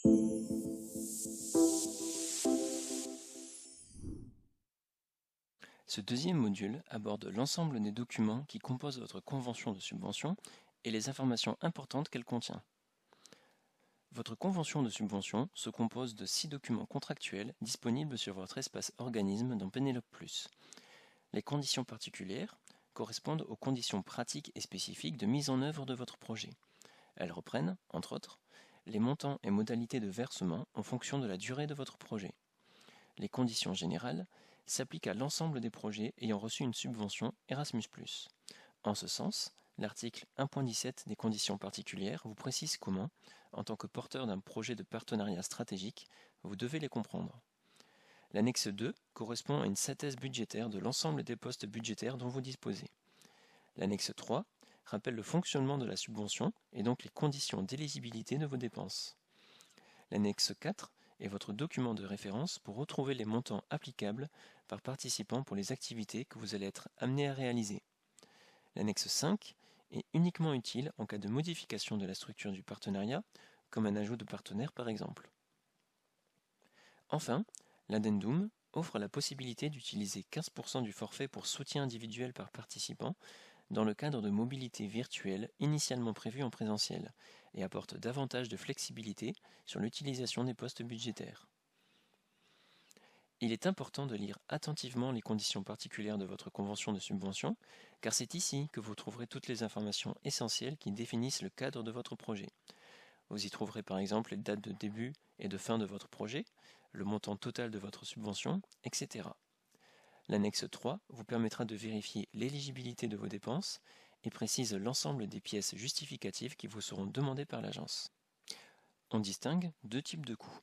Ce deuxième module aborde l'ensemble des documents qui composent votre convention de subvention et les informations importantes qu'elle contient. Votre convention de subvention se compose de 6 documents contractuels disponibles sur votre espace organisme dans Pénélope+. Les conditions particulières correspondent aux conditions pratiques et spécifiques de mise en œuvre de votre projet. Elles reprennent, entre autres, les montants et modalités de versement en fonction de la durée de votre projet. Les conditions générales s'appliquent à l'ensemble des projets ayant reçu une subvention Erasmus+. En ce sens, l'article 1.17 des conditions particulières vous précise comment, en tant que porteur d'un projet de partenariat stratégique, vous devez les comprendre. L'annexe 2 correspond à une synthèse budgétaire de l'ensemble des postes budgétaires dont vous disposez. L'annexe 3 rappelle le fonctionnement de la subvention et donc les conditions d'éligibilité de vos dépenses. L'annexe 4 est votre document de référence pour retrouver les montants applicables par participant pour les activités que vous allez être amené à réaliser. L'annexe 5 est uniquement utile en cas de modification de la structure du partenariat, comme un ajout de partenaire par exemple. Enfin, l'addendum offre la possibilité d'utiliser 15% du forfait pour soutien individuel par participant dans le cadre de mobilité virtuelle initialement prévue en présentiel et apporte davantage de flexibilité sur l'utilisation des postes budgétaires. Il est important de lire attentivement les conditions particulières de votre convention de subvention, car c'est ici que vous trouverez toutes les informations essentielles qui définissent le cadre de votre projet. Vous y trouverez par exemple les dates de début et de fin de votre projet, le montant total de votre subvention, etc. L'annexe 3 vous permettra de vérifier l'éligibilité de vos dépenses et précise l'ensemble des pièces justificatives qui vous seront demandées par l'agence. On distingue 2 types de coûts.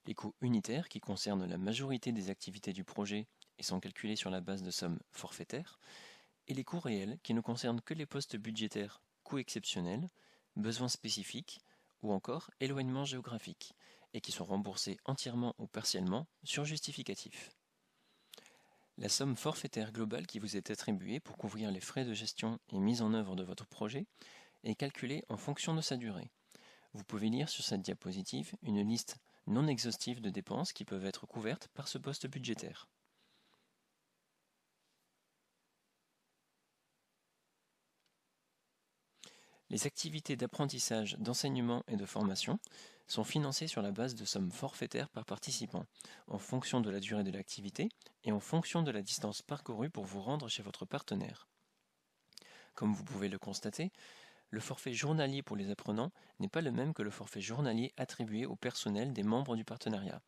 Les coûts unitaires qui concernent la majorité des activités du projet et sont calculés sur la base de sommes forfaitaires, et les coûts réels qui ne concernent que les postes budgétaires coûts exceptionnels, besoins spécifiques ou encore éloignement géographique, et qui sont remboursés entièrement ou partiellement sur justificatif. La somme forfaitaire globale qui vous est attribuée pour couvrir les frais de gestion et mise en œuvre de votre projet est calculée en fonction de sa durée. Vous pouvez lire sur cette diapositive une liste non exhaustive de dépenses qui peuvent être couvertes par ce poste budgétaire. Les activités d'apprentissage, d'enseignement et de formation sont financées sur la base de sommes forfaitaires par participant, en fonction de la durée de l'activité et en fonction de la distance parcourue pour vous rendre chez votre partenaire. Comme vous pouvez le constater, le forfait journalier pour les apprenants n'est pas le même que le forfait journalier attribué au personnel des membres du partenariat.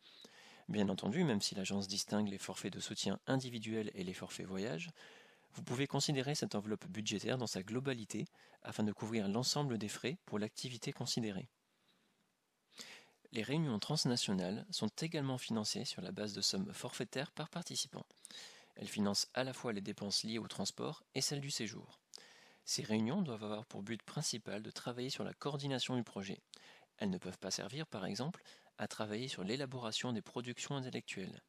Bien entendu, même si l'agence distingue les forfaits de soutien individuels et les forfaits voyage, vous pouvez considérer cette enveloppe budgétaire dans sa globalité afin de couvrir l'ensemble des frais pour l'activité considérée. Les réunions transnationales sont également financées sur la base de sommes forfaitaires par participant. Elles financent à la fois les dépenses liées au transport et celles du séjour. Ces réunions doivent avoir pour but principal de travailler sur la coordination du projet. Elles ne peuvent pas servir, par exemple, à travailler sur l'élaboration des productions intellectuelles.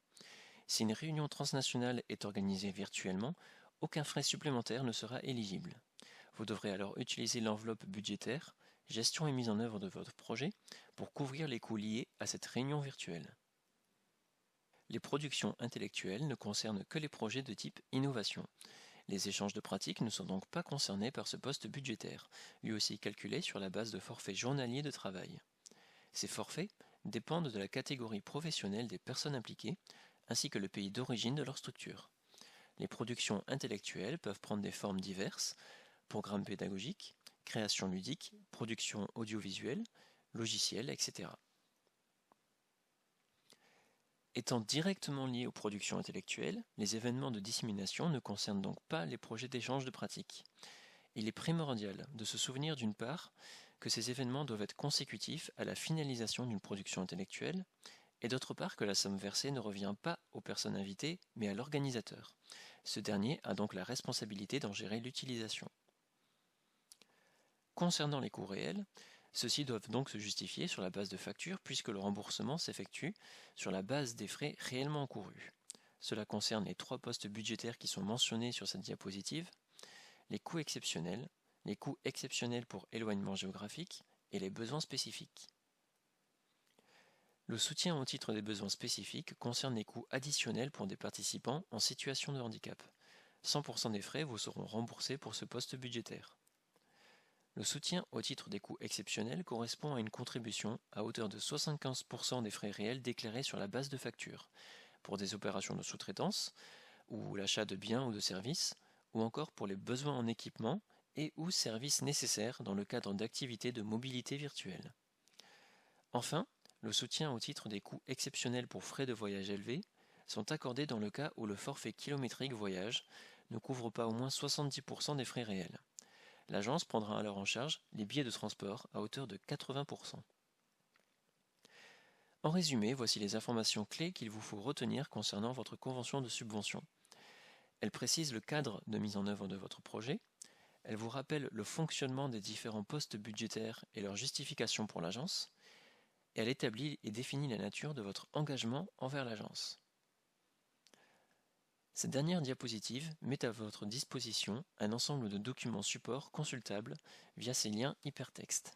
Si une réunion transnationale est organisée virtuellement, aucun frais supplémentaire ne sera éligible. Vous devrez alors utiliser l'enveloppe budgétaire, gestion et mise en œuvre de votre projet, pour couvrir les coûts liés à cette réunion virtuelle. Les productions intellectuelles ne concernent que les projets de type innovation. Les échanges de pratiques ne sont donc pas concernés par ce poste budgétaire, lui aussi calculé sur la base de forfaits journaliers de travail. Ces forfaits dépendent de la catégorie professionnelle des personnes impliquées, ainsi que le pays d'origine de leur structure. Les productions intellectuelles peuvent prendre des formes diverses, programmes pédagogiques, création ludique, production audiovisuelle, logiciels, etc. Étant directement liés aux productions intellectuelles, les événements de dissémination ne concernent donc pas les projets d'échange de pratiques. Il est primordial de se souvenir d'une part que ces événements doivent être consécutifs à la finalisation d'une production intellectuelle, et d'autre part que la somme versée ne revient pas aux personnes invitées, mais à l'organisateur. Ce dernier a donc la responsabilité d'en gérer l'utilisation. Concernant les coûts réels, ceux-ci doivent donc se justifier sur la base de factures puisque le remboursement s'effectue sur la base des frais réellement encourus. Cela concerne les 3 postes budgétaires qui sont mentionnés sur cette diapositive, les coûts exceptionnels pour éloignement géographique et les besoins spécifiques. Le soutien au titre des besoins spécifiques concerne les coûts additionnels pour des participants en situation de handicap. 100% des frais vous seront remboursés pour ce poste budgétaire. Le soutien au titre des coûts exceptionnels correspond à une contribution à hauteur de 75% des frais réels déclarés sur la base de facture, pour des opérations de sous-traitance, ou l'achat de biens ou de services, ou encore pour les besoins en équipement et ou services nécessaires dans le cadre d'activités de mobilité virtuelle. Enfin, le soutien au titre des coûts exceptionnels pour frais de voyage élevés sont accordés dans le cas où le forfait kilométrique voyage ne couvre pas au moins 70% des frais réels. L'agence prendra alors en charge les billets de transport à hauteur de 80%. En résumé, voici les informations clés qu'il vous faut retenir concernant votre convention de subvention. Elle précise le cadre de mise en œuvre de votre projet. Elle vous rappelle le fonctionnement des différents postes budgétaires et leur justification pour l'agence. Et elle établit et définit la nature de votre engagement envers l'agence. Cette dernière diapositive met à votre disposition un ensemble de documents supports consultables via ces liens hypertextes.